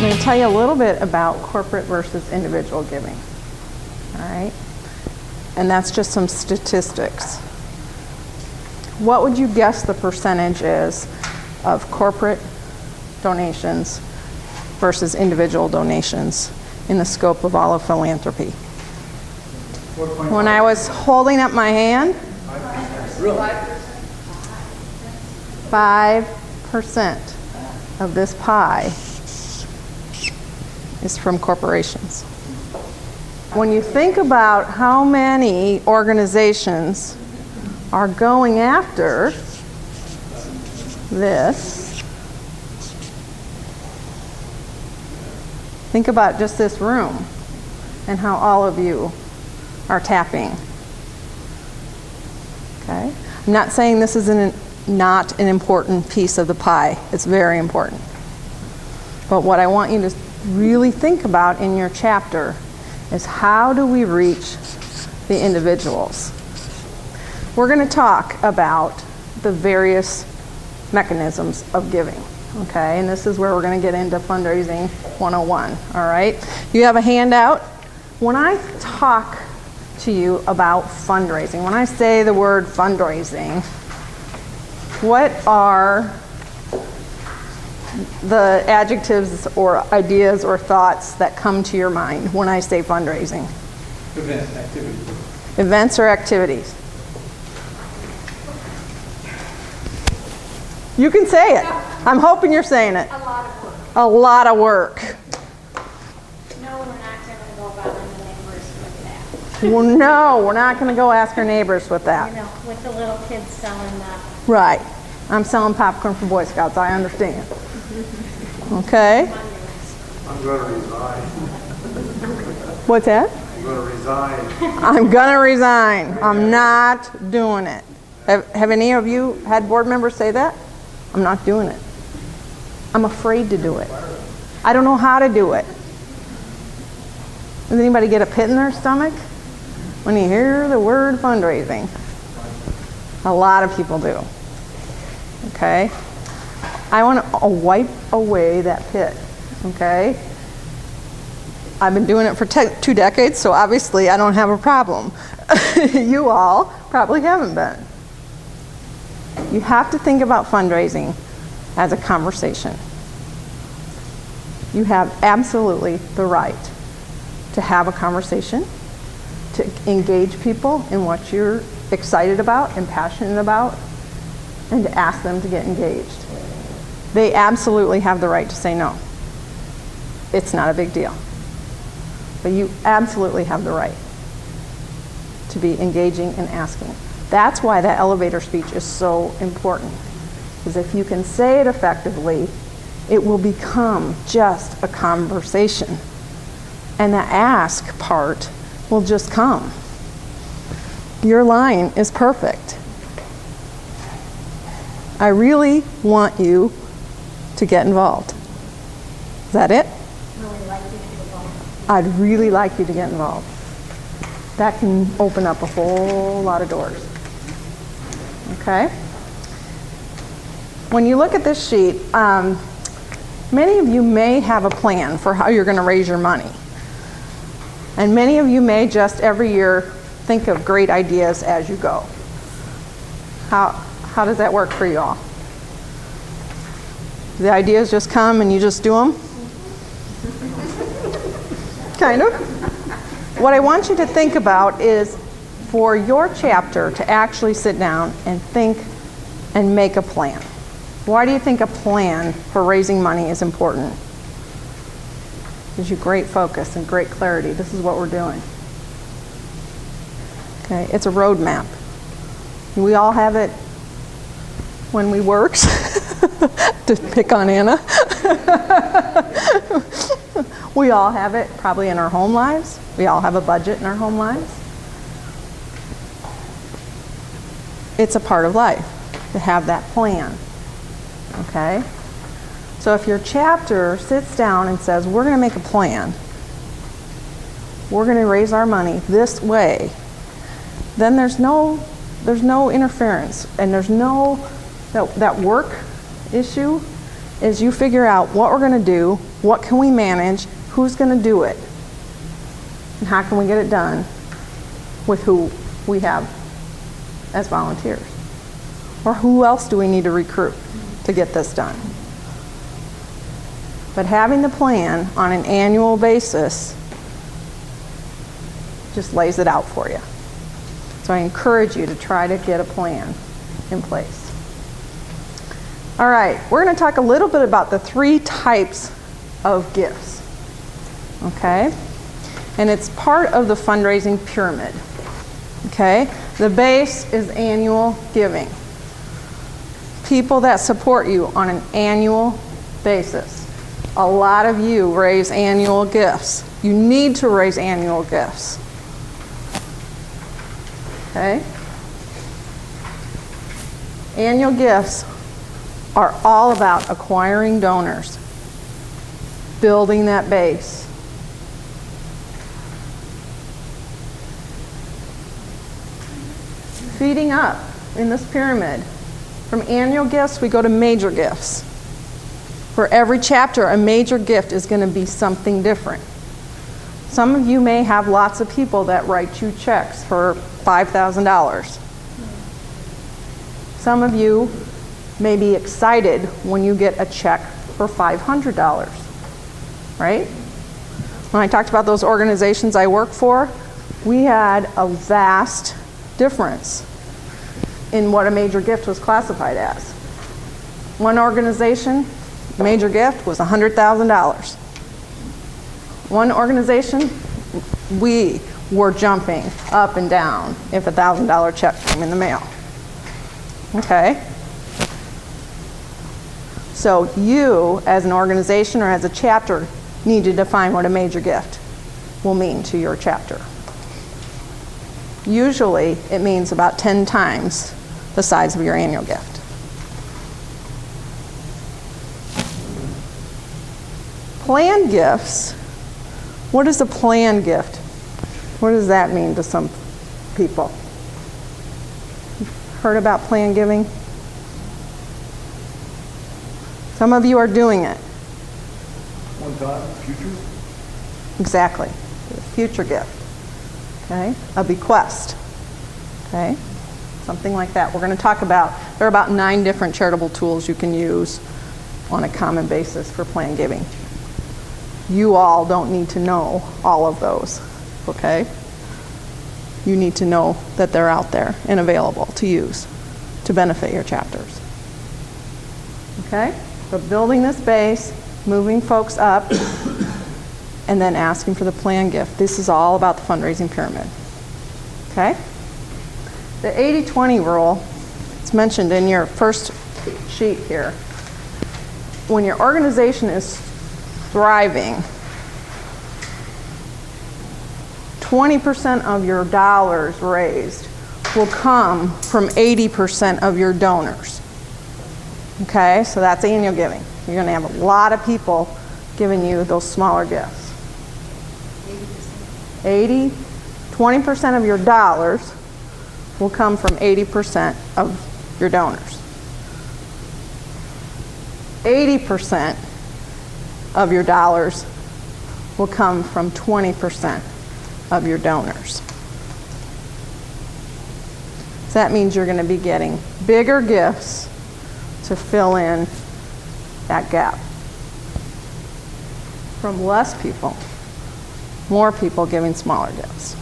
I'm going to tell you a little bit about corporate versus individual giving. All right? And that's just some statistics. What would you guess the percentage is of corporate donations versus individual donations in the scope of all of philanthropy? When I was holding up my hand, 5% of this pie is from corporations. When you think about how many organizations are going after this, think about just this room and how all of you are tapping. Okay? I'm not saying this is not an important piece of the pie. It's very important. But what I want you to really think about in your chapter is how do we reach the individuals? We're going to talk about the various mechanisms of giving, okay? And this is where we're going to get into Fundraising 101, all right? You have a handout. When I talk to you about fundraising, when I say the word fundraising, what are the adjectives or ideas or thoughts that come to your mind when I say fundraising? Events, activities. Events or activities. You can say it. I'm hoping you're saying it. A lot of work. A lot of work. No, we're not going to go about the neighbors with that. Well, no, we're not going to go ask our neighbors with that. You know, with the little kids selling the... Right. I'm selling popcorn for Boy Scouts. I understand. Okay. I'm going to resign. What's that? I'm going to resign. I'm going to resign. I'm not doing it. Have any of you had board members say that? I'm not doing it. I'm afraid to do it. I don't know how to do it. Does anybody get a pit in their stomach when you hear the word fundraising? A lot of people do. Okay? I want to wipe away that pit. Okay? I've been doing it for 2 decades, so obviously I don't have a problem. You all probably haven't been. You have to think about fundraising as a conversation. You have absolutely the right to have a conversation, to engage people in what you're excited about and passionate about, and to ask them to get engaged. They absolutely have the right to say no. It's not a big deal. But you absolutely have the right to be engaging and asking. That's why that elevator speech is so important. Because if you can say it effectively, it will become just a conversation. And the ask part will just come. Your line is perfect. I really want you to get involved. Is that it? Really like you to get involved. I'd really like you to get involved. That can open up a whole lot of doors. Okay? When you look at this sheet, many of you may have a plan for how you're going to raise your money. And many of you may just every year think of great ideas as you go. How does that work for you all? The ideas just come and you just do them? Kind of. What I want you to think about is for your chapter to actually sit down and think and make a plan. Why do you think a plan for raising money is important? Gives you great focus and great clarity. This is what we're doing. Okay, it's a roadmap. We all have it when we worked, to pick on Anna. We all have it probably in our home lives. We all have a budget in our home lives. It's a part of life to have that plan. Okay? So if your chapter sits down and says, we're going to make a plan, we're going to raise our money this way, then there's no interference, and there's no that work issue is you figure out what we're going to do, what can we manage, who's going to do it, and how can we get it done with who we have as volunteers. Or who else do we need to recruit to get this done? But having the plan on an annual basis just lays it out for you. So I encourage you to try to get a plan in place. All right, we're going to talk a little bit about the 3 types of gifts, okay? And it's part of the fundraising pyramid, okay? The base is annual giving. People that support you on an annual basis. A lot of you raise annual gifts. You need to raise annual gifts, okay? Annual gifts are all about acquiring donors, building that base. Feeding up in this pyramid. From annual gifts, we go to major gifts. For every chapter, a major gift is going to be something different. Some of you may have lots of people that write you checks for $5,000. Some of you may be excited when you get a check for $500, right? When I talked about those organizations I work for, we had a vast difference in what a major gift was classified as. One organization, major gift was $100,000. One organization, we were jumping up and down if a $1,000 check came in the mail. Okay? So you, as an organization or as a chapter, need to define what a major gift will mean to your chapter. Usually, it means about 10 times the size of your annual gift. Planned gifts. What is a planned gift? What does that mean to some people? Heard about planned giving? Some of you are doing it. One time, future? Exactly. A future gift. Okay? A bequest. Okay? Something like that. We're going to talk about, there are about 9 different charitable tools you can use on a common basis for planned giving. You all don't need to know all of those. Okay? You need to know that they're out there and available to use to benefit your chapters. Okay? So building this base, moving folks up, and then asking for the planned gift. This is all about the fundraising pyramid. Okay? The 80-20 rule, it's mentioned in your first sheet here. When your organization is thriving, 20% of your dollars raised will come from 80% of your donors. Okay, so that's annual giving. You're going to have a lot of people giving you those smaller gifts. 20% of your dollars will come from 80% of your donors. 80% of your dollars will come from 20% of your donors. So that means you're going to be getting bigger gifts to fill in that gap. From less people, more people giving smaller gifts.